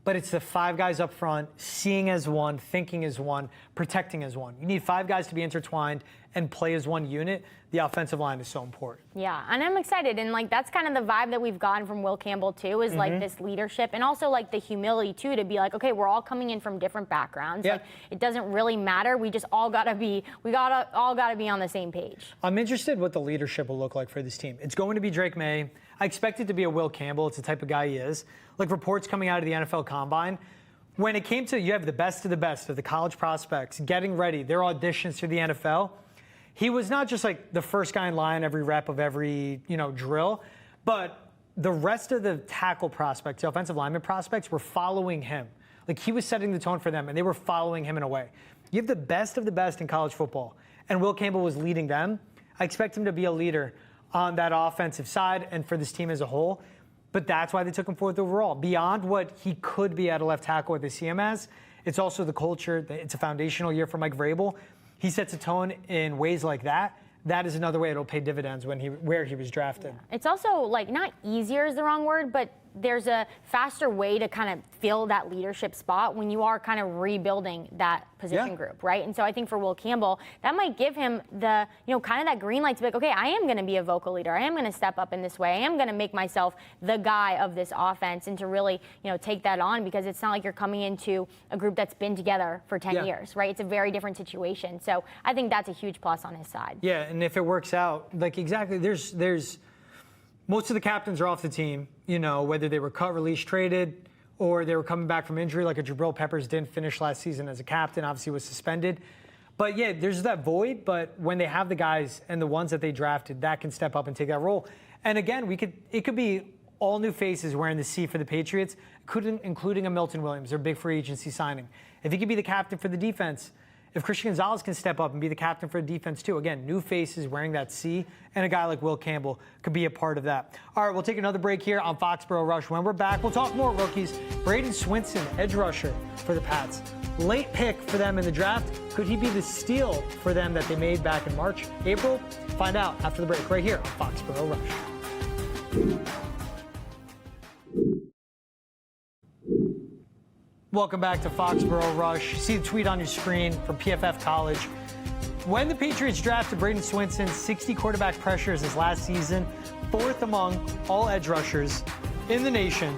[SPEAKER 1] but it's the 5 guys up front, seeing as one, thinking as one, protecting as one. You need 5 guys to be intertwined and play as one unit. The offensive line is so important.
[SPEAKER 2] Yeah, and I'm excited. And, like, that's kind of the vibe that we've gotten from Will Campbell, too, is, like, this leadership and also, like, the humility, too, to be like, okay, we're all coming in from different backgrounds.
[SPEAKER 1] Yeah.
[SPEAKER 2] Like, it doesn't really matter. We just all got to be on the same page.
[SPEAKER 1] I'm interested what the leadership will look like for this team. It's going to be Drake Maye. I expect it to be a Will Campbell. It's the type of guy he is. Like, reports coming out of the NFL Combine, when it came to you have the best of the college prospects getting ready, their auditions for the NFL, he was not just like the first guy in line every rep of every, drill, but the rest of the tackle prospects, the offensive lineman prospects, were following him. Like, he was setting the tone for them, and they were following him in a way. You have the best of the best in college football, and Will Campbell was leading them. I expect him to be a leader on that offensive side and for this team as a whole. But that's why they took him 4th overall. Beyond what he could be at a left tackle, what they see him as, it's also the culture. It's a foundational year for Mike Vrabel. He sets a tone in ways like that. That is another way it'll pay dividends where he was drafted.
[SPEAKER 2] Yeah. It's also, like, not easier is the wrong word, but there's a faster way to kind of fill that leadership spot when you are kind of rebuilding that position group, right? And so I think for Will Campbell, that might give him the, kind of that green light to be like, okay, I am going to be a vocal leader. I am going to step up in this way. I am going to make myself the guy of this offense, and to really, take that on, because it's not like you're coming into a group that's been together for 10 years, right? It's a very different situation. So I think that's a huge plus on his side.
[SPEAKER 1] Yeah, and if it works out, like, exactly, there's most of the captains are off the team, whether they were cut, released, traded, or they were coming back from injury, like a Jabril Peppers didn't finish last season as a captain, obviously was suspended. But yeah, there's that void, but when they have the guys and the ones that they drafted, that can step up and take that role. And again, it could be all new faces wearing the C for the Patriots, including a Milton Williams, their big free agency signing. If he could be the captain for the defense, if Christian Gonzalez can step up and be the captain for the defense too, again, new faces wearing that C, and a guy like Will Campbell could be a part of that. All right, we'll take another break here on Foxborough Rush. When we're back, we'll talk more rookies. Bradyn Swinson, edge rusher for the Pats. Late pick for them in the draft. Could he be the steal for them that they made back in March, April? Find out after the break right here on Foxborough Rush. Welcome back to Foxborough Rush. See the tweet on your screen from PFF College. When the Patriots drafted Bradyn Swinson, 60 quarterback pressures his last season, 4th among all edge rushers in the nation.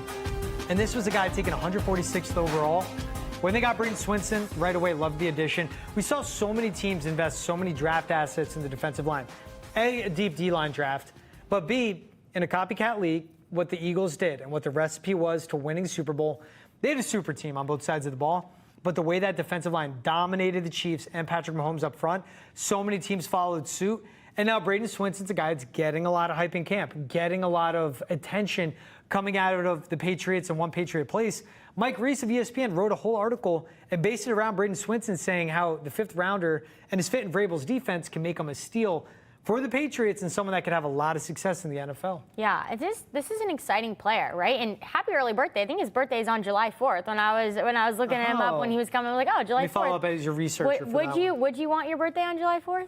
[SPEAKER 1] And this was a guy taken 146th overall. When they got Bradyn Swinson, right away, loved the addition. We saw so many teams invest so many draft assets in the defensive line. A deep D-line draft, but B, in a copycat league, what the Eagles did and what the recipe was to winning Super Bowl. They had a super team on both sides of the ball, but the way that defensive line dominated the Chiefs and Patrick Mahomes up front, so many teams followed suit. And now Bradyn Swinson's a guy that's getting a lot of hype in camp, getting a lot of attention coming out of the Patriots in one Patriot place. Mike Reese of ESPN wrote a whole article and based it around Bradyn Swinson, saying how the 5th rounder and his fit in Vrabel's defense can make him a steal for the Patriots and someone that could have a lot of success in the NFL.
[SPEAKER 2] Yeah, this is an exciting player, right? And happy early birthday. I think his birthday is on July 4th. When I was looking him up when he was coming, I was like, oh, July 4th.
[SPEAKER 1] Let me follow up as your researcher.
[SPEAKER 2] Would you want your birthday on July 4th?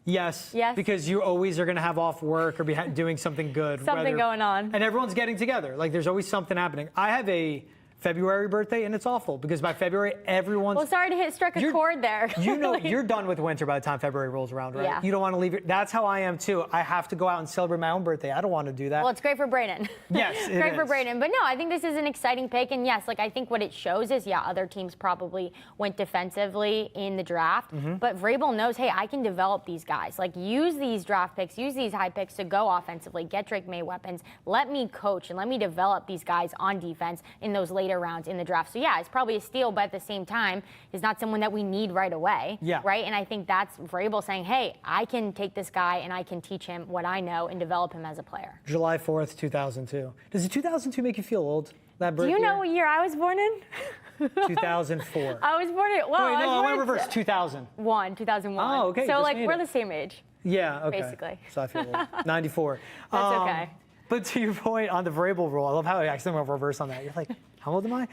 [SPEAKER 1] Yes, because you always are going to have off work or be doing something good.
[SPEAKER 2] Something going on.
[SPEAKER 1] And everyone's getting together. Like, there's always something happening. I have a February birthday, and it's awful because by February, everyone's...
[SPEAKER 2] Well, sorry to struck a chord there.
[SPEAKER 1] You're done with winter by the time February rolls around, right?
[SPEAKER 2] Yeah.
[SPEAKER 1] You don't want to leave it. That's how I am, too. I have to go out and celebrate my own birthday. I don't want to do that.
[SPEAKER 2] Well, it's great for Bradyn.
[SPEAKER 1] Yes, it
[SPEAKER 2] great
[SPEAKER 1] is.
[SPEAKER 2] for Bradyn. But no, I think this is an exciting pick. And yes, like, I think what it shows is, other teams probably went defensively in the draft. But Vrabel knows, hey, I can develop these guys. Like, use these draft picks, use these high picks to go offensively, get Drake Maye weapons. Let me coach and let me develop these guys on defense in those later rounds in the draft. So, it's probably a steal, but at the same time, he's not someone that we need right away. Right? And I think that's Vrabel saying, hey, I can take this guy and I can teach him what I know and develop him as a player.
[SPEAKER 1] July 4th, 2002. Does the 2002 make you feel old? That birth
[SPEAKER 2] Do you know
[SPEAKER 1] year?
[SPEAKER 2] what year I was born in?
[SPEAKER 1] 2004.
[SPEAKER 2] I was born in, well,
[SPEAKER 1] Wait, no, I want to reverse.
[SPEAKER 2] 2001.
[SPEAKER 1] Oh, okay.
[SPEAKER 2] So, like, we're the same age.
[SPEAKER 1] Yeah, okay.
[SPEAKER 2] Basically.
[SPEAKER 1] So I feel old. 94.
[SPEAKER 2] That's okay.
[SPEAKER 1] But to your point on the Vrabel rule, I love how I accidentally went reverse on that. You're like, how old am I?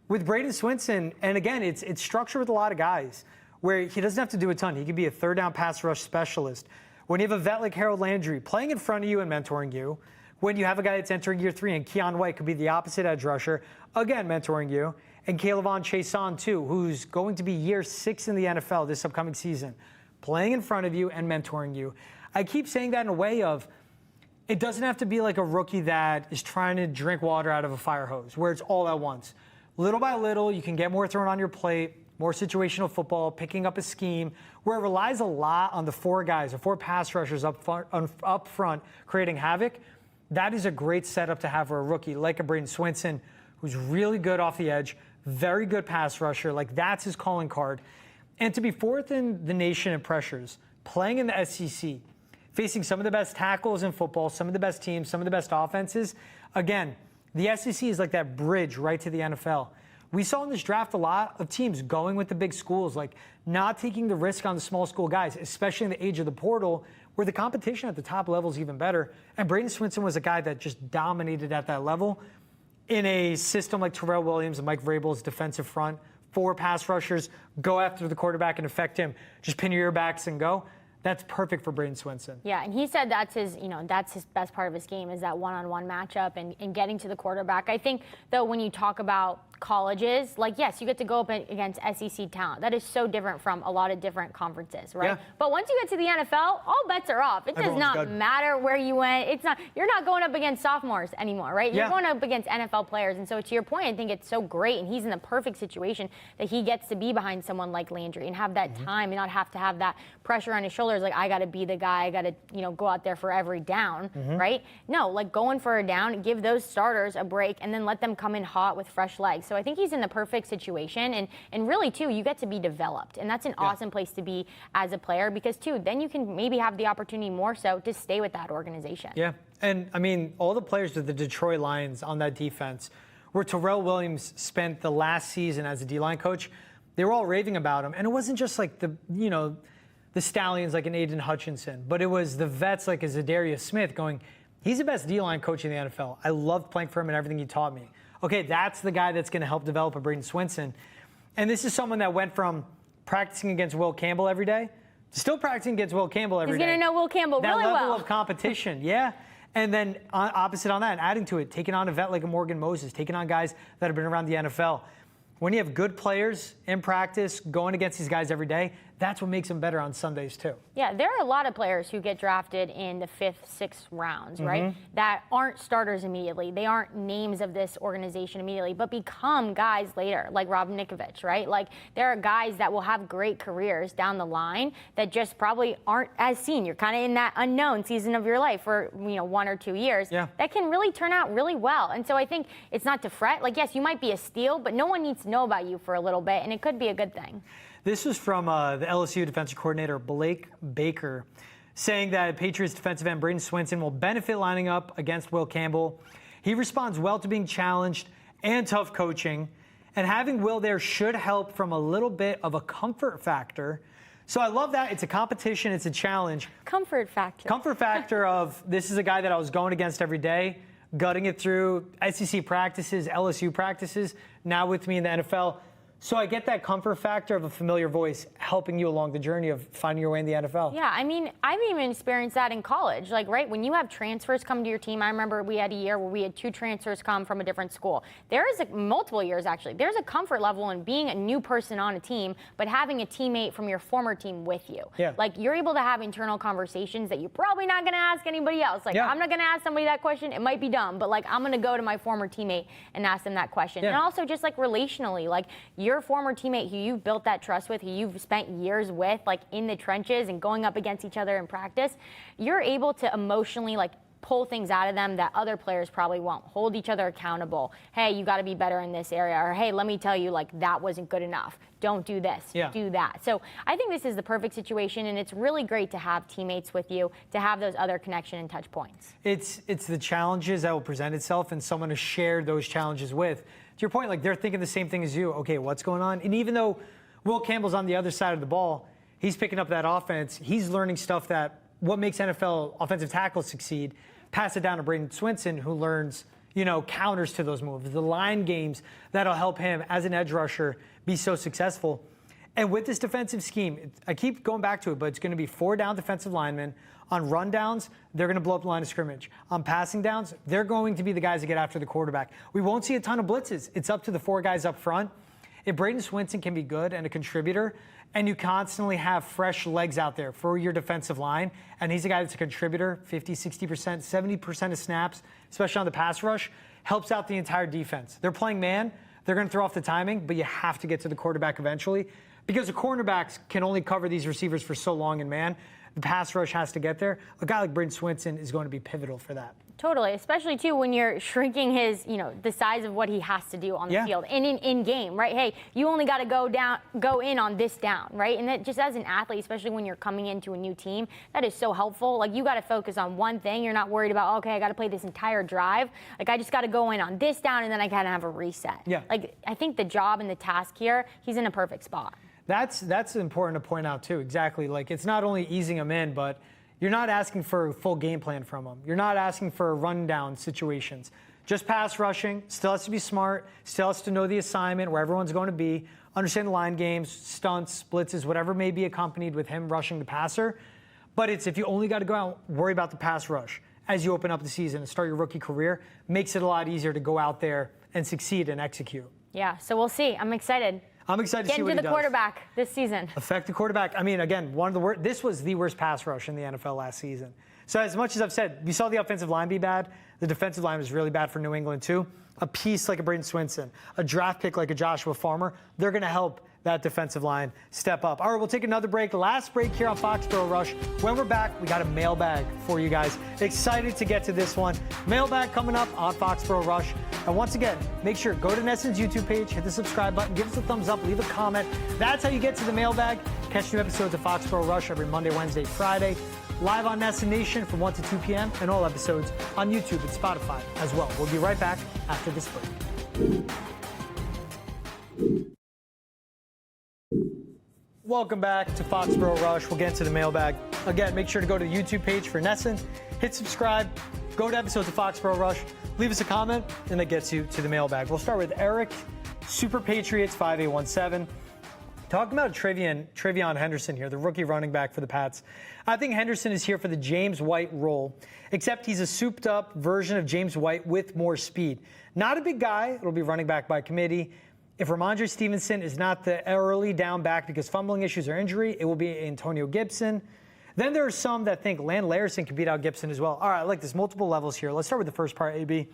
[SPEAKER 1] With Bradyn Swinson, and again, it's structured with a lot of guys where he doesn't have to do a ton. He could be a 3rd down pass rush specialist, when you have a vet like Harold Landry playing in front of you and mentoring you, when you have a guy that's entering year 3 and Keon White could be the opposite edge rusher, again mentoring you, and Kayvon Chason too, who's going to be year 6 in the NFL this upcoming season, playing in front of you and mentoring you. I keep saying that in a way of, it doesn't have to be like a rookie that is trying to drink water out of a fire hose, where it's all at once. Little by little, you can get more thrown on your plate, more situational football, picking up a scheme, where it relies a lot on the 4 guys, the 4 pass rushers up front, creating havoc. That is a great setup to have for a rookie like a Bradyn Swinson, who's really good off the edge, very good pass rusher. Like, that's his calling card. And to be 4th in the nation in pressures, playing in the SEC, facing some of the best tackles in football, some of the best teams, some of the best offenses. Again, the SEC is like that bridge right to the NFL. We saw in this draft a lot of teams going with the big schools, like not taking the risk on the small school guys, especially in the age of the portal, where the competition at the top level is even better. And Bradyn Swinson was a guy that just dominated at that level in a system like Terrell Williams and Mike Vrabel's defensive front. 4 pass rushers, go after the quarterback and affect him. Just pin your earbacks and go. That's perfect for Bradyn Swinson.
[SPEAKER 2] Yeah, and he said that's his best part of his game is that one-on-one matchup and getting to the quarterback. I think, though, when you talk about colleges, like, yes, you get to go up against SEC talent. That is so different from a lot of different conferences, right?
[SPEAKER 1] Yeah.
[SPEAKER 2] But once you get to the NFL, all bets are off. It does not matter where you went. You're not going up against sophomores anymore, right? You're going up against NFL players. And so, to your point, I think it's so great, and he's in the perfect situation that he gets to be behind someone like Landry and have that time and not have to have that pressure on his shoulders. Like, I got to be the guy. I got to, go out there for every down, right? No, like, going for a down, give those starters a break, and then let them come in hot with fresh legs. So I think he's in the perfect situation, and really, too, you get to be developed, and that's an awesome place to be as a player because, too, then you can maybe have the opportunity more so to stay with that organization.
[SPEAKER 1] Yeah, and I mean, all the players of the Detroit Lions on that defense, where Terrell Williams spent the last season as a D-line coach, they were all raving about him, and it wasn't just like the Stallions like an Aiden Hutchinson, but it was the vets like a Zadarius Smith going, he's the best D-line coach in the NFL. I loved playing for him and everything he taught me. Okay, that's the guy that's going to help develop a Bradyn Swinson. And this is someone that went from practicing against Will Campbell every day to still practicing against Will Campbell every day.
[SPEAKER 2] He's going to know Will Campbell really well.
[SPEAKER 1] That level of competition, yeah. And then opposite on that, and adding to it, taking on a vet like a Morgan Moses, taking on guys that have been around the NFL. When you have good players in practice going against these guys every day, that's what makes them better on Sundays, too.
[SPEAKER 2] Yeah, there are a lot of players who get drafted in the 5th, 6th rounds, right, that aren't starters immediately. They aren't names of this organization immediately, but become guys later, like Rob Nikovich, right? Like, there are guys that will have great careers down the line that just probably aren't as seen. You're kind of in that unknown season of your life for, 1 or 2 years.
[SPEAKER 1] Yeah.
[SPEAKER 2] That can really turn out really well. And so I think it's not to fret. Like, yes, you might be a steal, but no one needs to know about you for a little bit, and it could be a good thing.
[SPEAKER 1] This was from the LSU defensive coordinator, Blake Baker, saying that Patriots defensive end Bradyn Swinson will benefit lining up against Will Campbell. He responds well to being challenged and tough coaching, and having Will there should help from a little bit of a comfort factor. So I love that. It's a competition. It's a challenge.
[SPEAKER 2] Comfort factor.
[SPEAKER 1] Comfort factor of this is a guy that I was going against every day, gutting it through SEC practices, LSU practices, now with me in the NFL. So I get that comfort factor of a familiar voice helping you along the journey of finding your way in the NFL.
[SPEAKER 2] Yeah, I mean, I've even experienced that in college. Like, right, when you have transfers come to your team, I remember we had a year where we had 2 transfers come from a different school. There is multiple years, actually. There's a comfort level in being a new person on a team, but having a teammate from your former team with you.
[SPEAKER 1] Yeah.
[SPEAKER 2] Like, you're able to have internal conversations that you're probably not going to ask anybody else. Like, I'm not going to ask somebody that question. It might be dumb, but, like, I'm going to go to my former teammate and ask them that question. And also just, like, relationally, like, your former teammate who you've built that trust with, who you've spent years with, like in the trenches and going up against each other in practice, you're able to emotionally like pull things out of them that other players probably won't. Hold each other accountable. Hey, you got to be better in this area. Or hey, let me tell you, like that wasn't good enough. Don't do this. Do that. So I think this is the perfect situation, and it's really great to have teammates with you, to have those other connection and touch points.
[SPEAKER 1] It's the challenges that will present itself and someone to share those challenges with. To your point, like they're thinking the same thing as you. Okay, what's going on? And even though Will Campbell's on the other side of the ball, he's picking up that offense. He's learning stuff that what makes NFL offensive tackles succeed. Pass it down to Bradyn Swinson, who learns, counters to those moves, the line games that'll help him as an edge rusher be so successful. And with this defensive scheme, I keep going back to it, but it's going to be 4 down defensive linemen. On rundowns, they're going to blow up the line of scrimmage. On passing downs, they're going to be the guys that get after the quarterback. We won't see a ton of blitzes. It's up to the 4 guys up front. If Bradyn Swinson can be good and a contributor, and you constantly have fresh legs out there for your defensive line, and he's a guy that's a contributor, 50, 60%, 70% of snaps, especially on the pass rush, helps out the entire defense. They're playing man. They're going to throw off the timing, but you have to get to the quarterback eventually because the cornerbacks can only cover these receivers for so long in man. The pass rush has to get there. A guy like Bradyn Swinson is going to be pivotal for that.
[SPEAKER 2] Totally, especially too when you're shrinking his, the size of what he has to do on the field and in game, right? Hey, you only got to go in on this down, right? And that just as an athlete, especially when you're coming into a new team, that is so helpful. Like you got to focus on one thing. You're not worried about, okay, I got to play this entire drive. Like I just got to go in on this down and then I got to have a reset.
[SPEAKER 1] Yeah.
[SPEAKER 2] Like I think the job and the task here, he's in a perfect spot.
[SPEAKER 1] That's important to point out too. Exactly. Like it's not only easing him in, but you're not asking for a full game plan from him. You're not asking for rundown situations. Just pass rushing. Still has to be smart. Still has to know the assignment, where everyone's going to be. Understand the line games, stunts, blitzes, whatever may be accompanied with him rushing the passer. But it's if you only got to go out and worry about the pass rush as you open up the season and start your rookie career, makes it a lot easier to go out there and succeed and execute.
[SPEAKER 2] Yeah, so we'll see. I'm excited.
[SPEAKER 1] I'm excited to see what he does.
[SPEAKER 2] Get into the quarterback this season.
[SPEAKER 1] Affect the quarterback. I mean, again, this was the worst pass rush in the NFL last season. So as much as I've said, we saw the offensive line be bad. The defensive line was really bad for New England too. A piece like a Bradyn Swinson, a draft pick like a Joshua Farmer, they're going to help that defensive line step up. All right, we'll take another break. The last break here on Foxborough Rush. When we're back, we got a mailbag for you guys. Excited to get to this one. Mailbag coming up on Foxborough Rush. And once again, make sure, go to Nesson's YouTube page, hit the subscribe button, give us a thumbs up, leave a comment. That's how you get to the mailbag. Catch new episodes of Foxborough Rush every Monday, Wednesday, Friday. Live on Nesson Nation from 1 to 2 p.m. and all episodes on YouTube and Spotify as well. We'll be right back after this break. Welcome back to Foxborough Rush. We'll get into the mailbag. Again, make sure to go to the YouTube page for Nesson, hit subscribe, go to episodes of Foxborough Rush, leave us a comment, and that gets you to the mailbag. We'll start with Eric, Super Patriots 5817. Talking about Trevion Henderson here, the rookie running back for the Pats. I think Henderson is here for the James White role, except he's a souped-up version of James White with more speed. Not a big guy. It'll be running back by committee. If Ramondre Stevenson is not the early down back because fumbling issues or injury, it will be Antonio Gibson. Then there are some that think Land Larson can beat out Gibson as well. All right, I like this. Multiple levels here. Let's start with the first part, AB.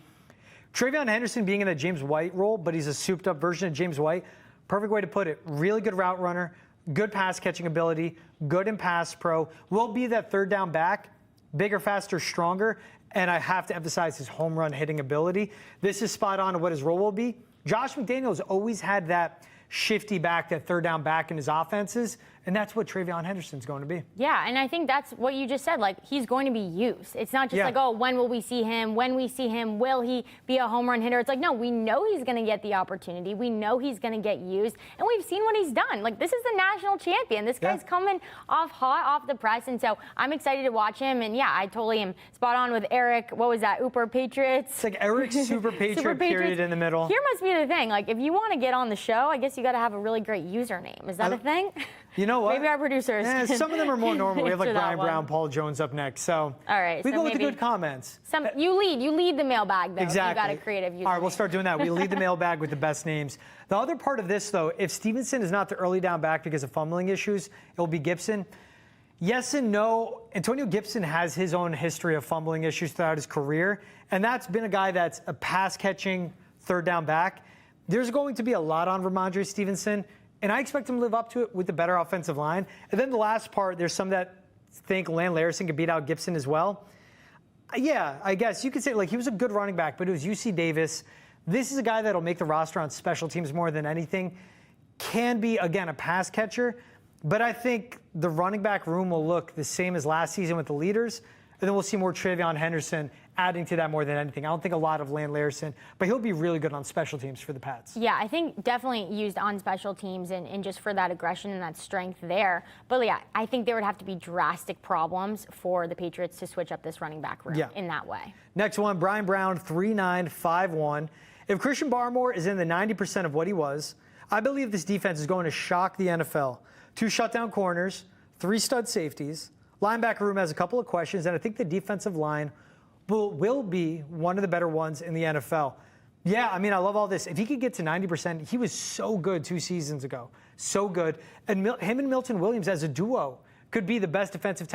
[SPEAKER 1] Trevion Henderson being in the James White role, but he's a souped-up version of James White. Perfect way to put it. Really good route runner, good pass catching ability, good in pass pro. Will be that third down back, bigger, faster, stronger. And I have to emphasize his home run hitting ability. This is spot on to what his role will be. Josh McDaniels always had that shifty back, that third down back in his offenses, and that's what Trevion Henderson's going to be.
[SPEAKER 2] Yeah, and I think that's what you just said. Like, he's going to be used. It's not just like, oh, when will we see him? When we see him, will he be a home run hitter? It's like, no, we know he's going to get the opportunity. We know he's going to get used, and we've seen what he's done. Like, this is the national champion. This guy's coming off hot off the press, and so I'm excited to watch him. And yeah, I totally am spot on with Eric. What was that? Uber Patriots?
[SPEAKER 1] It's like Eric's Super Patriot period in the middle.
[SPEAKER 2] Here must be the thing. Like, if you want to get on the show, I guess you got to have a really great username. Is that a thing?
[SPEAKER 1] You know what?
[SPEAKER 2] Maybe our producers.
[SPEAKER 1] Some of them are more normal. We have like Brian Brown, Paul Jones up next. So
[SPEAKER 2] all right,
[SPEAKER 1] we go with the good comments.
[SPEAKER 2] You lead the mailbag though.
[SPEAKER 1] Exactly.
[SPEAKER 2] You got a creative username.
[SPEAKER 1] All right, we'll start doing that. We lead the mailbag with the best names. The other part of this though, if Stevenson is not the early down back because of fumbling issues, it will be Gibson. Yes and no. Antonio Gibson has his own history of fumbling issues throughout his career, and that's been a guy that's a pass catching third down back. There's going to be a lot on Ramondre Stevenson, and I expect him to live up to it with the better offensive line. And then the last part, there's some that think Land Larson could beat out Gibson as well. Yeah, I guess you could say, like, he was a good running back, but it was UC Davis. This is a guy that'll make the roster on special teams more than anything. Can be, again, a pass catcher, but I think the running back room will look the same as last season with the leaders, and then we'll see more Trevion Henderson adding to that more than anything. I don't think a lot of Land Larson, but he'll be really good on special teams for the Pats.
[SPEAKER 2] Yeah, I think definitely used on special teams and just for that aggression and that strength there. But yeah, I think there would have to be drastic problems for the Patriots to switch up this running back room in that way.
[SPEAKER 1] Next one, Brian Brown, 3951. If Christian Barmore is in the 90% of what he was, I believe this defense is going to shock the NFL. 2 shutdown corners, 3 stud safeties. Linebacker room has a couple of questions, and I think the defensive line will be one of the better ones in the NFL. Yeah, I mean, I love all this. If he could get to 90%, he was so good 2 seasons ago. So good. And him and Milton Williams as a duo could be the best defensive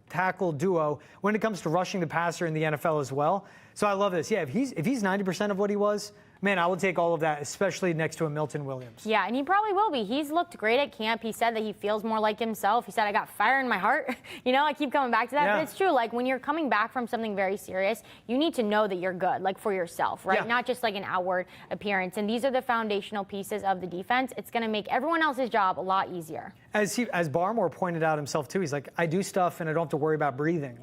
[SPEAKER 1] tackle duo when it comes to rushing the passer in the NFL as well. So I love this. Yeah, if he's 90% of what he was, man, I would take all of that, especially next to a Milton Williams.
[SPEAKER 2] Yeah, and he probably will be. He's looked great at camp. He said that he feels more like himself. He said, I got fire in my heart. I keep coming back to that.
[SPEAKER 1] Yeah.
[SPEAKER 2] But it's true. Like, when you're coming back from something very serious, you need to know that you're good, like, for yourself, right?
[SPEAKER 1] Yeah.
[SPEAKER 2] Not just like an outward appearance. And these are the foundational pieces of the defense. It's going to make everyone else's job a lot easier.
[SPEAKER 1] As Barmore pointed out himself, too, he's like, I do stuff and I don't have to worry about breathing.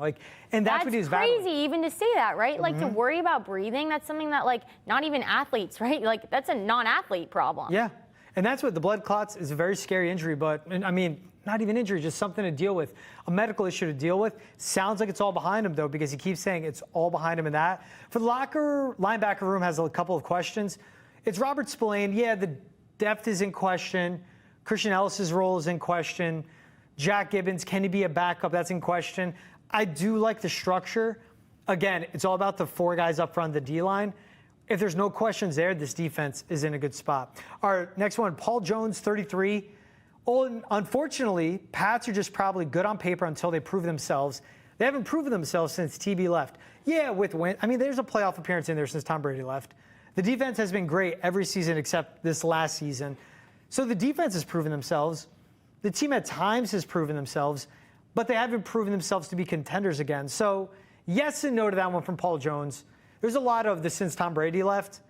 [SPEAKER 1] And that's what he's
[SPEAKER 2] crazy
[SPEAKER 1] battling.
[SPEAKER 2] even to say that, right? Like, to worry about breathing, that's something that, like, not even athletes, right? Like, that's a non-athlete problem.
[SPEAKER 1] Yeah, and that's what the blood clots is a very scary injury, but I mean, not even injury, just something to deal with, a medical issue to deal with. Sounds like it's all behind him, though, because he keeps saying it's all behind him in that. For the linebacker room has a couple of questions. It's Robert Spillane. Yeah, the depth is in question. Christian Ellis's role is in question. Jack Gibbons, can he be a backup? That's in question. I do like the structure. Again, it's all about the 4 guys up front, the D-line. If there's no questions there, this defense is in a good spot. Our next one, Paul Jones, 33. Unfortunately, Pats are just probably good on paper until they prove themselves. They haven't proven themselves since TB left. Yeah, there's a playoff appearance in there since Tom Brady left. The defense has been great every season except this last season. So the defense has proven themselves. The team at times has proven themselves, but they haven't proven themselves to be contenders again. So yes and no to that one from Paul Jones. There's a lot of this since Tom Brady left.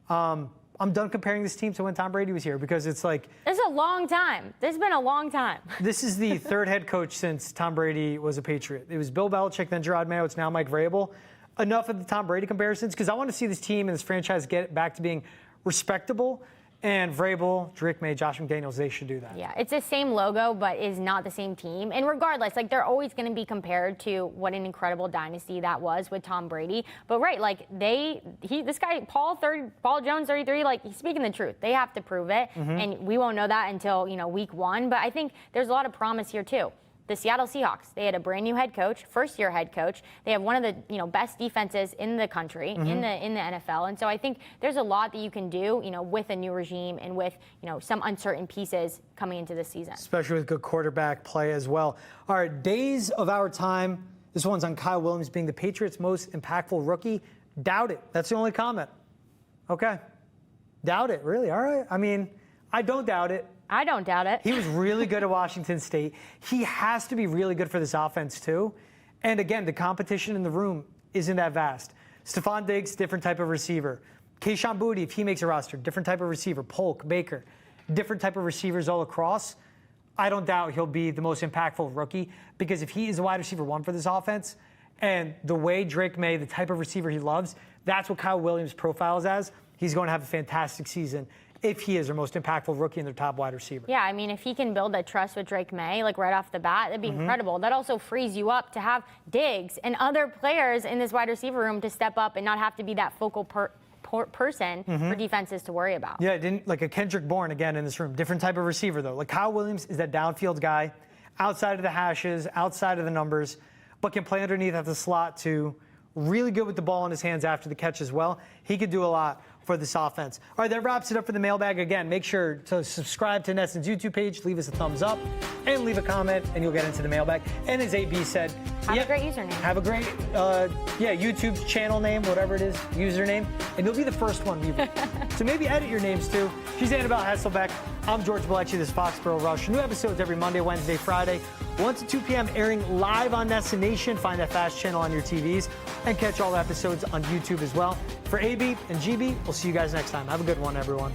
[SPEAKER 1] I'm done comparing this team to when Tom Brady was here because it's like...
[SPEAKER 2] This is a long time. This has been a long time.
[SPEAKER 1] This is the 3rd head coach since Tom Brady was a Patriot. It was Bill Belichick, then Gerard Mayo. It's now Mike Vrabel. Enough of the Tom Brady comparisons because I want to see this team and this franchise get back to being respectable. And Vrabel, Drake Maye, Josh McDaniels, they should do that.
[SPEAKER 2] Yeah, it's the same logo, but is not the same team. And regardless, like, they're always going to be compared to what an incredible dynasty that was with Tom Brady. But right, like, this guy, Paul Jones, 33, like, he's speaking the truth. They have to prove it, and we won't know that until, week 1. But I think there's a lot of promise here, too. The Seattle Seahawks, they had a brand new head coach, first-year head coach. They have one of the best defenses in the country, in the NFL. And so I think there's a lot that you can do, with a new regime and with some uncertain pieces coming into this season.
[SPEAKER 1] Especially with good quarterback play as well. All right, days of our time. This one's on Kyle Williams being the Patriots' most impactful rookie. Doubt it. That's the only comment. Okay. Doubt it. Really? All right. I mean, I don't doubt it.
[SPEAKER 2] I don't doubt it.
[SPEAKER 1] He was really good at Washington State. He has to be really good for this offense, too. And again, the competition in the room isn't that vast. Stephon Diggs, different type of receiver. Kayshon Boutte, if he makes a roster, different type of receiver. Polk, Baker, different type of receivers all across. I don't doubt he'll be the most impactful rookie because if he is a wide receiver 1 for this offense and the way Drake Maye, the type of receiver he loves, that's what Kyle Williams profiles as. He's going to have a fantastic season if he is their most impactful rookie and their top wide receiver.
[SPEAKER 2] Yeah, I mean, if he can build that trust with Drake Maye, like, right off the bat, that'd be incredible. That also frees you up to have Diggs and other players in this wide receiver room to step up and not have to be that focal person for defenses to worry about.
[SPEAKER 1] Yeah, like a Kendrick Bourne again in this room. Different type of receiver, though. Like, Kyle Williams is that downfield guy, outside of the hashes, outside of the numbers, but can play underneath at the slot too. Really good with the ball in his hands after the catch as well. He could do a lot for this offense. All right, that wraps it up for the mailbag. Again, make sure to subscribe to Nesson's YouTube page, leave us a thumbs up, and leave a comment, and you'll get into the mailbag. And as AB said,
[SPEAKER 2] have a great username.
[SPEAKER 1] Have a great, YouTube channel name, whatever it is, username, and you'll be the first one we read. So maybe edit your names too. She's Annabelle Hasselbeck. I'm George Blechy. This is Foxborough Rush. New episodes every Monday, Wednesday, Friday, 1 to 2 p.m. airing live on Nesson Nation. Find that fast channel on your TVs and catch all episodes on YouTube as well. For AB and GB, we'll see you guys next time. Have a good one, everyone.